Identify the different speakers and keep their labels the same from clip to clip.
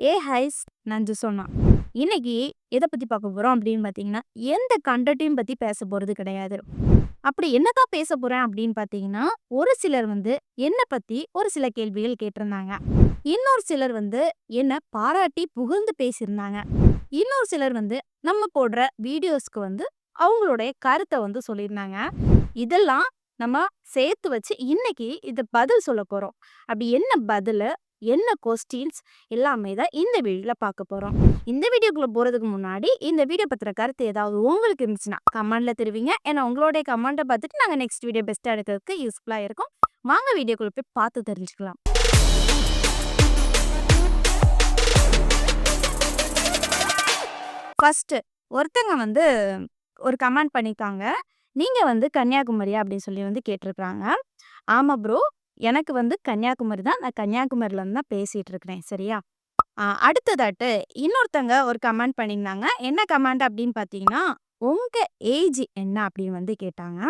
Speaker 1: Highs நஞ்சு சொன்னான். இன்னைக்கு எத பத்தி பார்க்க போறோம் அப்படின்னு பார்த்தீங்கன்னா, எந்த கன்டென்ட்டையும் பத்தி பேச போறது கிடையாது. அப்படி என்னதான் பேச போறேன் அப்படின்னு பார்த்தீங்கன்னா, ஒரு சிலர் என்ன பத்தி ஒரு சில கேள்விகள் கேட்டிருந்தாங்க. இன்னொரு சிலர் என்ன பாராட்டி புகழ்ந்து பேசியிருந்தாங்க. இன்னொரு சிலர் நம்ம போடுற வீடியோஸ்க்கு அவங்களுடைய கருத்த சொல்லியிருந்தாங்க. இதெல்லாம் நம்ம சேர்த்து வச்சு இன்னைக்கு இத பதில் சொல்லப் போறோம். அப்படி என்ன பதிலு, என்ன கொஸ்டின்ஸ் எல்லாமே தான் இந்த வீடியோல பார்க்க போறோம். இந்த வீடியோக்குள்ள போறதுக்கு முன்னாடி இந்த வீடியோ பத்தின கருத்து ஏதாவது உங்களுக்கு இருந்துச்சுன்னா கமெண்ட்ல தெரிவிங்க. ஏன்னா உங்களுடைய கமெண்ட்ட பார்த்துட்டு நாங்க நெக்ஸ்ட் வீடியோ பெஸ்ட்டா எடுக்கிறதுக்கு யூஸ்ஃபுல்லா இருக்கும். வாங்க வீடியோக்குள்ள போய் பார்த்து தெரிஞ்சுக்கலாம். ஃபர்ஸ்ட் ஒருத்தங்க ஒரு கமெண்ட் பண்ணிருக்காங்க. நீங்க கன்னியாகுமரியா அப்படின்னு சொல்லி கேட்டிருக்காங்க. ஆமா ப்ரோ. எனக்கு கன்னியாகுமரி தான். நான் கன்னியாகுமரியில இருந்து தான் பேசிட்டு இருக்கிறேன். சரியா? அடுத்ததாட்டு இன்னொருத்தங்க ஒரு கமெண்ட் பண்ணியிருந்தாங்க. என்ன கமெண்ட் அப்படின்னு பார்த்தீங்கன்னா, உங்க ஏஜ் என்ன அப்படின்னு கேட்டாங்க.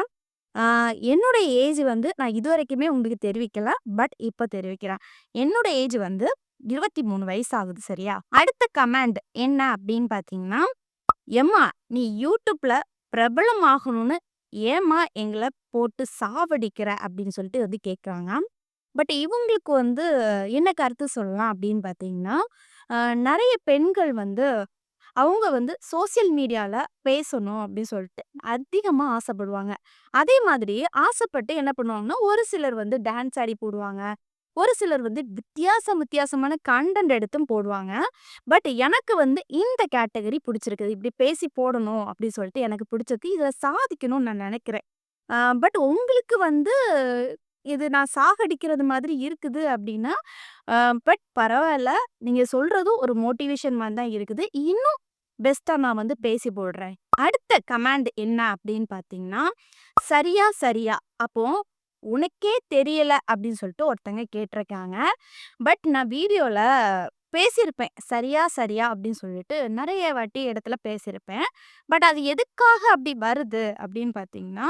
Speaker 1: என்னோட ஏஜ் நான் இதுவரைக்குமே உங்களுக்கு தெரிவிக்கல. பட் இப்ப தெரிவிக்கிறேன். என்னோட ஏஜ் 23 வயசு ஆகுது. சரியா? அடுத்த கமெண்ட் என்ன அப்படின்னு பார்த்தீங்கன்னா, எம்மா நீ யூடியூப்ல பிரபலமாகணும்னு ஏம்மா எங்கள போட்டு சாவடிக்கிற அப்படின்னு சொல்லிட்டு கேட்குறாங்க. பட் இவங்களுக்கு என்ன கருத்து சொல்லலாம் அப்படின்னு பார்த்தீங்கன்னா, நெறைய பெண்கள் அவங்க சோசியல் மீடியால பேசணும் அப்படின்னு சொல்லிட்டு அதிகமா ஆசைப்படுவாங்க. அதே மாதிரி ஆசைப்பட்டு என்ன பண்ணுவாங்கன்னா, ஒரு சிலர் டான்ஸ் ஆடி போடுவாங்க. ஒரு சிலர் வித்தியாசமான கன்டென்ட் எடுத்தும் போடுவாங்க. பட் எனக்கு இந்த கேட்டகரி பிடிச்சிருக்கு. இப்படி பேசி போடணும் அப்படின்னு சொல்லிட்டு எனக்கு பிடிச்சிருக்கு. இதில சாதிக்கணும்னு நான் நினைக்கிறேன். பட் உங்களுக்கு இது நான் சாகடிக்கிறது மாதிரி இருக்குது அப்படின்னா, அ பட் பரவால்ல. நீங்க சொல்றதும் ஒரு மோட்டிவேஷன் மாரி தான் இருக்குது. இன்னும் பெஸ்ட்டா நான் பேசி போடுறேன். அடுத்த கமாண்ட் என்ன அப்படின்னு பார்த்தீங்கன்னா, சரியா சரியா. அப்போ உனக்கே தெரியல அப்படின்னு சொல்லிட்டு ஒருத்தங்க கேட்டிருக்காங்க. பட் நான் வீடியோல பேசியிருப்பேன். சரியா சரியா அப்படின்னு சொல்லிட்டு நெறைய வாட்டி இடத்துல பேசியிருப்பேன். பட் அது எதுக்காக அப்படி வருது அப்படின்னு பார்த்தீங்கன்னா,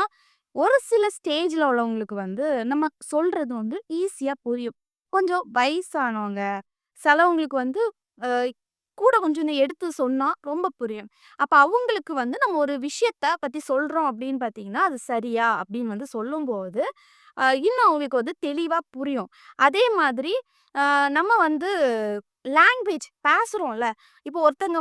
Speaker 1: ஒரு சில ஸ்டேஜ்ல உள்ளவங்களுக்கு நம்ம சொல்றது ஈஸியா புரியும். கொஞ்சம் வயசானவங்க, சிலவங்களுக்கு அ கூட கொஞ்சம் எடுத்து சொன்னா ரொம்ப புரியும். அப்ப அவங்களுக்கு நம்ம ஒரு விஷயத்த பத்தி சொல்றோம் அப்படின்னு பார்த்தீங்கன்னா, அது சரியா அப்படின்னு சொல்லும்போது, இன்னும் அவங்களுக்கு தெளிவா புரியும். அதே மாதிரி நம்ம லாங்குவேஜ் பேசுறோம்ல. இப்போ ஒருத்தங்க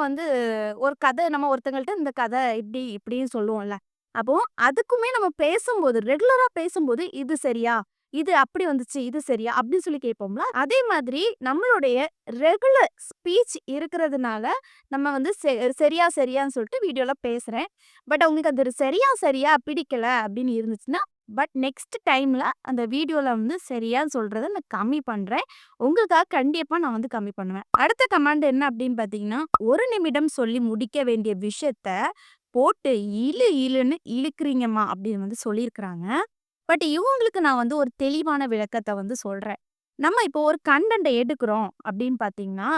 Speaker 1: ஒரு கதை நம்ம ஒருத்தங்கள்ட்ட இந்த கதை இப்படி இப்படின்னு சொல்லுவோம்ல. அப்போ அதுக்குமே நம்ம பேசும்போது ரெகுலரா பேசும்போது, இது சரியா? இது அப்படி வந்துச்சு. இது சரியா? அப்படின்னு சொல்லி கேட்போம்ல. அதே மாதிரி நம்மளுடைய ரெகுலர் ஸ்பீச் இருக்கிறதுனால, நம்ம சரியா சரியான்னு சொல்லிட்டு வீடியோல பேசுறேன். பட் உங்களுக்கு அது சரியா சரியா பிடிக்கல அப்படின்னு இருந்துச்சுன்னா, பட் நெக்ஸ்ட் டைம்ல அந்த வீடியோல சரியான்னு சொல்றத நான் கம்மி பண்றேன். உங்களுக்காக கண்டிப்பா நான் கம்மி பண்ணுவேன். அடுத்த கமாண்ட் என்ன அப்படின்னு பார்த்தீங்கன்னா, 1 நிமிடம் சொல்லி முடிக்க வேண்டிய விஷயத்த போட்டு இழுன்னு இழுக்குறீங்கம்மா அப்படின்னு சொல்லியிருக்கிறாங்க. பட் இவங்களுக்கு நான் ஒரு தெளிவான விளக்கத்த சொல்றேன். நம்ம இப்போ ஒரு கன்டென்ட்ட எடுக்கிறோம் அப்படின்னு பார்த்தீங்கன்னா,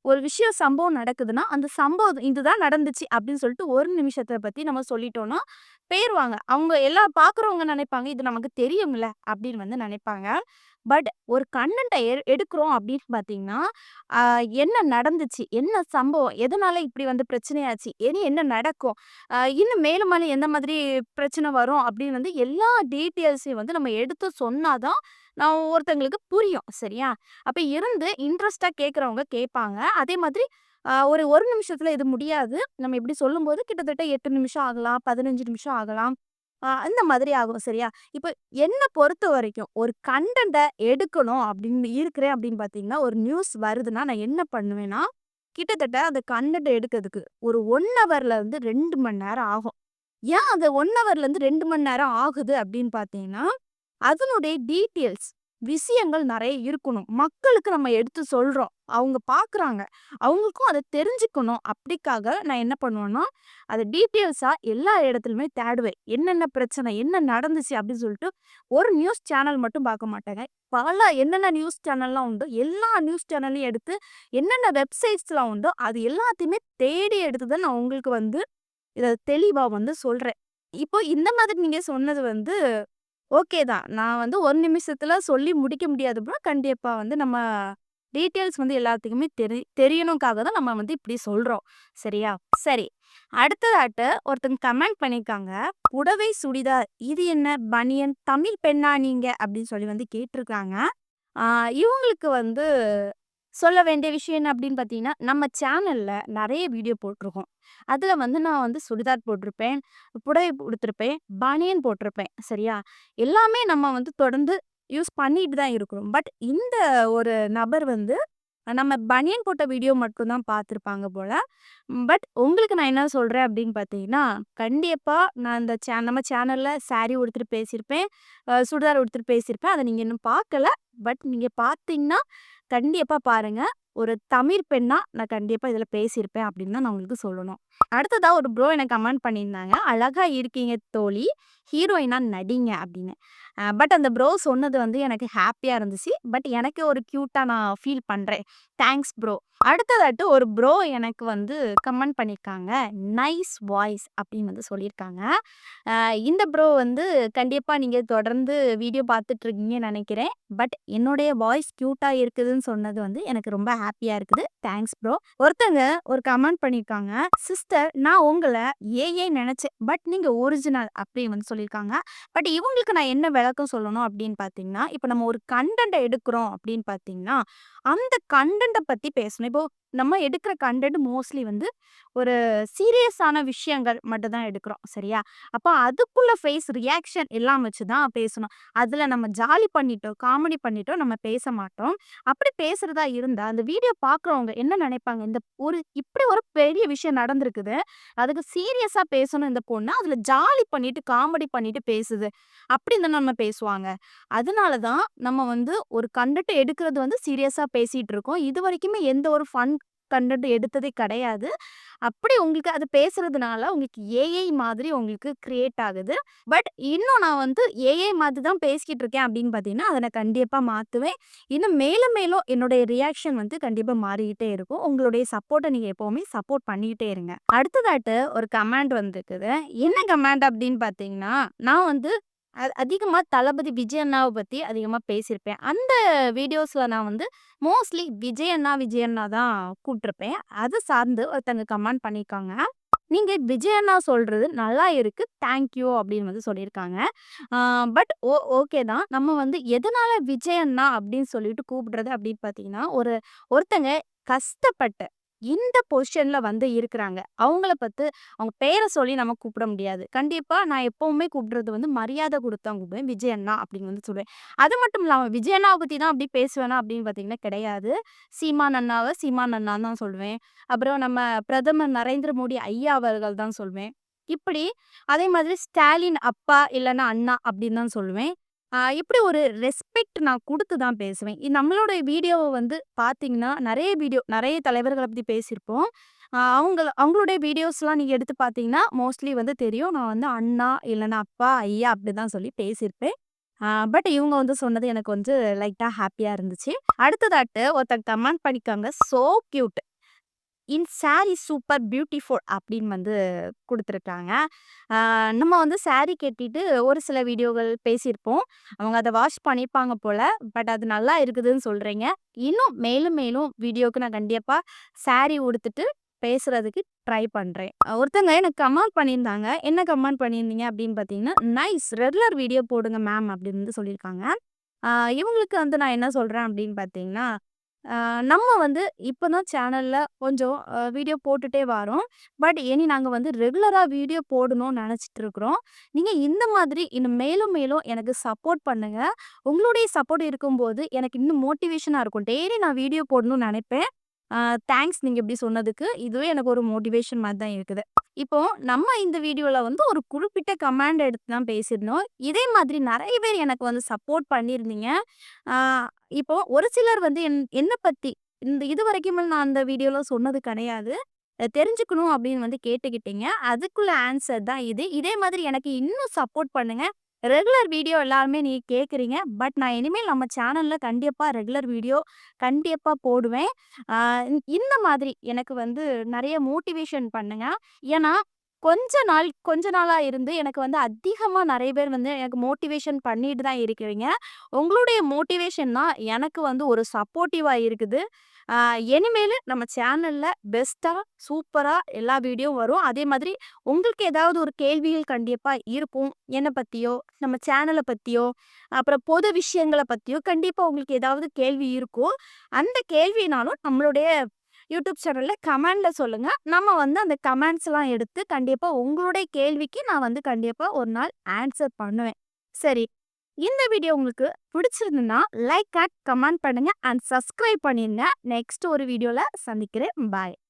Speaker 1: ஒரு விஷயம் சம்பவம் நடக்குதுன்னா, அந்த சம்பவம் இதுதான் நடந்துச்சு அப்படின்னு சொல்லிட்டு 1 நிமிஷத்த பத்தி நம்ம சொல்லிட்டோம்னா, போயிருவாங்க. அவங்க எல்லாம் பார்க்குறவங்க நினைப்பாங்க, இது நமக்கு தெரியும்ல அப்படின்னு நினைப்பாங்க. பட் ஒரு கன்டென்ட்ட எடுக்கிறோம் அப்படின்னு பார்த்தீங்கன்னா, அ என்ன நடந்துச்சு? என்ன சம்பவம்? எதனால இப்படி பிரச்சனையாச்சு? இனி என்ன நடக்கும்? இன்னும் மேலும் மேலும் எந்த மாதிரி பிரச்சனை வரும்? அப்படின்னு எல்லா டீட்டெயில்ஸையும் நம்ம எடுத்து சொன்னா தான், நான் ஒருத்தங்களுக்கு புரியும். சரியா? அப்ப இருந்து இன்ட்ரெஸ்ட்டா கேட்கிறவங்க கேட்பாங்க. அதே மாதிரி ஒரு 1 நிமிஷத்துல இது முடியாது. நம்ம இப்படி சொல்லும்போது கிட்டத்தட்ட 8 நிமிஷம் ஆகலாம், 15 நிமிஷம் ஆகலாம். அந்த மாதிரி ஆகும். சரியா? இப்ப என்ன பொறுத்தவரைக்கும் ஒரு கன்டென்ட்ட எடுக்கணும் அப்படின்னு இருக்கிறேன் அப்படின்னு பார்த்தீங்கன்னா, ஒரு நியூஸ் வருதுன்னா நான் என்ன பண்ணுவேன்னா, கிட்டத்தட்ட அந்த கன்டென்ட் எடுக்கிறதுக்கு ஒரு 1 ஹவர்ல இருந்து 2 மணி நேரம் ஆகும். ஏன் அந்த 1 ஹவர்ல இருந்து 2 மணி நேரம் ஆகுது அப்படின்னு பார்த்தீங்கன்னா, அதனுடைய டீட்டெயில்ஸ் விஷயங்கள் நெறைய இருக்கணும். மக்களுக்கு நம்ம எடுத்து சொல்றோம். அவங்க பார்க்குறாங்க. அவங்களுக்கும் அத தெரிஞ்சுக்கணும். அப்படிக்காக நான் என்ன பண்ணுவேன்னா, அத டீட்டெயில்ஸா எல்லா இடத்துலயுமே தேடுவேன். என்னென்ன பிரச்சனை? என்ன நடந்துச்சு? அப்படின்னு சொல்லிட்டு ஒரு நியூஸ் சேனல் மட்டும் பார்க்க மாட்டேங்க. என்னென்ன நியூஸ் சேனல்லாம் உண்டோ, எல்லா நியூஸ் சேனலையும் எடுத்து என்னென்ன வெப்சைட்ஸ்லாம் உண்டோ, அது எல்லாத்தையுமே தேடி எடுத்து தான் நான் உங்களுக்கு இத தெளிவா சொல்றேன். இப்போ இந்த மாதிரி நீங்க சொன்னது ஓகே தான். நான் 1 நிமிஷத்துல சொல்லி முடிக்க முடியாது ப்ரோ. கண்டிப்பா நம்ம டீட்டெயில்ஸ் வந்து எல்லாத்துக்குமே தெரியணும்காக தான் நம்ம வந்து இப்படி சொல்றோம். சரியா? சரி. அடுத்ததாட்டு ஒருத்தங்க கமெண்ட் பண்ணியிருக்காங்க. "புடவை, சுடிதார் இது என்ன பனியன்? தமிழ் பெண்ணா நீங்க?" அப்படின்னு சொல்லி வந்து கேட்டிருக்காங்க. ஆ இவங்களுக்கு வந்து சொல்ல வேண்டிய விஷயம் என்ன அப்படின்னு பார்த்தீங்கன்னா, நம்ம சேனல்ல நெறைய வீடியோ போட்டிருக்கோம். அதில வந்து நான் வந்து சுடிதார் போட்டிருப்பேன், புடவை உடுத்திருப்பேன், பனியன் போட்டிருப்பேன். சரியா? எல்லாமே நம்ம வந்து தொடர்ந்து யூஸ் பண்ணிட்டு தான் இருக்கிறோம். பட் இந்த ஒரு நபர் வந்து நம்ம பனியன் போட்ட வீடியோ மட்டும் தான் பார்த்துருப்பாங்க போல. பட் உங்களுக்கு நான் என்ன சொல்றேன் அப்படின்னு பார்த்தீங்கன்னா, கண்டிப்பா நான் இந்த நம்ம சேனல்ல சாரி உடுத்துட்டு பேசியிருப்பேன். சுடிதார் உடுத்துட்டு பேசியிருப்பேன். அத நீங்க இன்னும் பார்க்கல. பட் நீங்க பார்த்தீங்கன்னா, கண்டிப்பா பாருங்க. ஒரு தமிழ் பெண்ணா நான் கண்டிப்பா இதில பேசியிருப்பேன் அப்படின்னு தான் நான் உங்களுக்கு சொல்லணும். அடுத்ததா ஒரு ப்ரோ எனக்கு கமெண்ட் பண்ணியிருந்தாங்க. "அழகா இருக்கீங்க தோழி. ஹீரோயினா நடிங்க" அப்படின்னு. பட் அந்த ப்ரோ சொன்னது வந்து எனக்கு ஹேப்பியா இருந்துச்சு. பட் எனக்கு ஒரு கியூட்டா நான் ஃபீல் பண்றேன். Thanks bro. அடுத்ததாட்டு ஒரு ப்ரோ எனக்கு வந்து கமெண்ட் பண்ணியிருக்காங்க. "நைஸ் வாய்ஸ்" அப்படின்னு வந்து சொல்லியிருக்காங்க. இந்த ப்ரோ வந்து கண்டிப்பா நீங்க தொடர்ந்து வீடியோ பார்த்துட்டு இருக்கீங்கன்னு நெனைக்கிறேன். பட் என்னுடைய வாய்ஸ் கியூட்டா இருக்குதுன்னு சொன்னது வந்து எனக்கு ரொம்ப ஹேப்பியா இருக்குது. Thanks bro. ஒருத்தங்க ஒரு கமெண்ட் பண்ணியிருக்காங்க. "சிஸ்டர் நான் உங்கள ஏஐ நெனச்சேன். பட் நீங்க ஒரிஜினல்" அப்படின்னு வந்து சொல்லியிருக்காங்க. பட் இவங்களுக்கு நான் என்ன விளக்கம் சொல்லணும் அப்படின்னு பார்த்தீங்கன்னா, இப்ப நம்ம ஒரு கன்டென்ட்ட எடுக்கிறோம் அப்படின்னு பார்த்தீங்கன்னா, அந்த கன்டென்ட்ட பத்தி பேசணும். இப்போ நம்ம எடுக்கிற கன்டென்ட் மோஸ்ட்லி வந்து ஒரு சீரியஸான விஷயங்கள் மட்டும் தான் எடுக்கிறோம். சரியா? அப்ப அதுக்குள்ள ஃபேஸ் ரியாக்ஷன் எல்லாம் வச்சு தான் பேசணும். அதுல நம்ம ஜாலி பண்ணிட்டோ, காமெடி பண்ணிட்டோ நம்ம பேச மாட்டோம். அப்படி பேசுறதா இருந்தா, அந்த வீடியோ பார்க்குறவங்க என்ன நினைப்பாங்க? இப்படி ஒரு பெரிய விஷயம் நடந்திருக்குது. அதுக்கு சீரியஸா பேசணும் இந்த பொண்ணு. அதுல ஜாலி பண்ணிட்டு, காமெடி பண்ணிட்டு பேசுது. அப்படின்னு தான நம்ம பேசுவாங்க. அதனால தான் நம்ம வந்து ஒரு கன்டென்ட் எடுக்கிறது வந்து சீரியஸா பேசிட்டு இருக்கோம். இதுவரைக்குமே எந்த ஒரு ஃபன் கன்டென்ட் எடுத்ததே கிடையாது. அப்படி உங்களுக்கு அது பேசுறதுனால உங்களுக்கு ஏஐ மாதிரி உங்களுக்கு கிரியேட் ஆகுது. பட் இன்னும் நான் வந்து ஏஐ மாதிரி தான் பேசிக்கிட்டு இருக்கேன் அப்படின்னு பார்த்தீங்கன்னா, அத நான் கண்டிப்பா மாத்துவேன். இன்னும் மேலும் மேலும் என்னுடைய ரியாக்ஷன் வந்து கண்டிப்பா மாறிக்கிட்டே இருக்கும். உங்களுடைய சப்போர்ட்ட நீங்க எப்பவுமே சப்போர்ட் பண்ணிக்கிட்டே இருங்க. அடுத்ததாட்டு ஒரு கமெண்ட் வந்திருக்குது. என்ன கமெண்ட் அப்படின்னு பார்த்தீங்கன்னா, நான் வந்து அதிகமா தளபதி விஜய் அண்ணாவ பத்தி அதிகமா பேசியிருப்பேன். அந்த வீடியோஸ்ல நான் வந்து மோஸ்ட்லி விஜய் அண்ணா தான் கூப்ட்டுருப்பேன். அது சார்ந்து ஒருத்தங்க கமெண்ட் பண்ணியிருக்காங்க. "நீங்க விஜய் அண்ணா சொல்றது நல்லா இருக்கு. தேங்க் யூ" அப்படின்னு வந்து சொல்லியிருக்காங்க. ஆ பட் ஓகே தான். நம்ம வந்து எதனால விஜய் அண்ணா அப்படின்னு சொல்லிட்டு கூப்பிடுறது அப்படின்னு பார்த்தீங்கன்னா, ஒருத்தங்க கஷ்டப்பட்டு இந்த பொசிஷன்ல வந்து இருக்கிறாங்க. அவங்கள பத்தி அவங்க பேர சொல்லி நம்ம கூப்பிட முடியாது. கண்டிப்பா நான் எப்பவுமே கூப்பிடுறது வந்து மரியாதை குடுத்து தான் கூப்பிடுவேன். விஜய் அண்ணா அப்படின்னு வந்து சொல்லுவேன். அது மட்டும் இல்லாம விஜய் அண்ணாவ பத்தி தான் அப்படி பேசுவேனா அப்படின்னு பார்த்தீங்கன்னா கிடையாது. சீமான் அண்ணாவ சீமான் அண்ணான்னு தான் சொல்லுவேன். அப்புறம் நம்ம பிரதமர் நரேந்திர மோடி ஐயா அவர்கள் தான் சொல்வேன். இப்படி அதே மாதிரி ஸ்டாலின் அப்பா இல்லன்னா அண்ணா அப்படின்னு தான் சொல்லுவேன். இப்படி ஒரு ரெஸ்பெக்ட் நான் குடுத்து தான் பேசுவேன். நம்மளோட வீடியோவ வந்து பார்த்தீங்கன்னா, நெறைய தலைவர்கள பத்தி பேசியிருப்போம். அவங்களுடைய வீடியோஸ்லாம் நீங்க எடுத்து பார்த்தீங்கன்னா, மோஸ்ட்லி வந்து தெரியும். நான் வந்து அண்ணா, இல்லன்னா அப்பா, ஐயா அப்படிதான் சொல்லி பேசியிருப்பேன். பட் இவங்க வந்து சொன்னது எனக்கு வந்து லைட்டா ஹேப்பியா இருந்துச்சு. அடுத்ததாட்டு ஒருத்தங்க கமெண்ட் பண்ணியிருக்காங்க. "So cute. In sorry super beautiful" அப்படின்னு வந்து குடுத்துருக்காங்க. நம்ம வந்து சாரி கட்டிட்டு ஒரு சில வீடியோகள் பேசியிருப்போம். அவங்க அத வாஷ் பண்ணியிருப்பாங்க போல. பட் அது நல்லா இருக்குதுன்னு சொல்றீங்க. இன்னும் மேலும் மேலும் வீடியோக்கு நான் கண்டிப்பா சாரி உடுத்துட்டு பேசுறதுக்கு ட்ரை பண்றேன். ஒருத்தங்க எனக்கு கமெண்ட் பண்ணியிருந்தாங்க. என்ன கமெண்ட் பண்ணியிருந்தீங்க அப்படின்னு பார்த்தீங்கன்னா, "நைஸ் ரெகுலர் வீடியோ போடுங்க மேம்" அப்படின்னு வந்து சொல்லியிருக்காங்க. ஆ இவங்களுக்கு வந்து நான் என்ன சொல்றேன் அப்படின்னு பார்த்தீங்கன்னா, நம்ம வந்து இப்ப தான் சேனல்ல கொஞ்சம் வீடியோ போட்டுட்டே வரோம். பட் இனி நாங்க வந்து ரெகுலரா வீடியோ போடணும்னு நெனச்சிட்டு இருக்கிறோம். நீங்க இந்த மாதிரி இன்னும் மேலும் மேலும் எனக்கு சப்போர்ட் பண்ணுங்க. உங்களுடைய சப்போர்ட் இருக்கும்போது எனக்கு இன்னும் மோட்டிவேஷனா இருக்கும். டெய்லி நான் வீடியோ போடணும்னு நெனைப்பேன். ஆ தேங்க்ஸ் நீங்க இப்படி சொன்னதுக்கு. இதுவே எனக்கு ஒரு மோட்டிவேஷன் மாரி தான் இருக்குது. இப்போ நம்ம இந்த வீடியோல வந்து ஒரு குறிப்பிட்ட கமாண்ட் எடுத்து தான் பேசியிருந்தோம். இதே மாதிரி நெறைய பேர் எனக்கு வந்து சப்போர்ட் பண்ணியிருந்தீங்க. ஆ இப்போ ஒரு சிலர் வந்து என்ன பத்தி இதுவரைக்கும் நான் அந்த வீடியோல சொன்னது கிடையாது. தெரிஞ்சுக்கணும் அப்படின்னு வந்து கேட்டுக்கிட்டீங்க. அதுக்குள்ள ஆன்சர் தான் இது. இதே மாதிரி எனக்கு இன்னும் சப்போர்ட் பண்ணுங்க. ரெகுலர் வீடியோ எல்லாருமே நீங்க கேட்குறீங்க. பட் நான் இனிமேல் நம்ம சேனல்ல கண்டிப்பா ரெகுலர் வீடியோ கண்டிப்பா போடுவேன். இந்த மாதிரி எனக்கு வந்து நெறைய மோட்டிவேஷன் பண்ணுங்க. ஏன்னா, கொஞ்ச நாளா இருந்து எனக்கு வந்து அதிகமா நெறைய பேர் வந்து எனக்கு மோட்டிவேஷன் பண்ணிட்டு தான் இருக்கிறீங்க. உங்களுடைய மோட்டிவேஷன் தான் எனக்கு வந்து ஒரு சப்போர்ட்டிவா இருக்குது. அ இனிமேலு நம்ம சேனல்ல பெஸ்ட்டா, சூப்பரா எல்லா வீடியோ வரும். அதே மாதிரி உங்களுக்கு ஏதாவது ஒரு கேள்விகள் கண்டிப்பா இருக்கும். என்ன பத்தியோ, நம்ம சேனல பத்தியோ, அப்புறம் பொது விஷயங்கள பத்தியோ கண்டிப்பா உங்களுக்கு ஏதாவது கேள்வி இருக்கும். அந்த கேள்வினாலும் நம்மளுடைய யூடியூப் சேனல்ல கமெண்ட்ல சொல்லுங்க. நம்ம வந்து அந்த கமெண்ட்ஸ்லாம் எடுத்து கண்டிப்பா உங்களுடைய கேள்விக்கு நான் வந்து கண்டிப்பா ஒரு நாள் ஆன்சர் பண்ணுவேன். சரி. இந்த வீடியோ உங்களுக்கு பிடிச்சிருந்ததுன்னா லைக் அண்ட் கமெண்ட் பண்ணுங்க அண்ட் சப்ஸ்கிரைப் பண்ணிருங்க. நெக்ஸ்ட் ஒரு வீடியோல சந்திக்கிறேன். பாய்.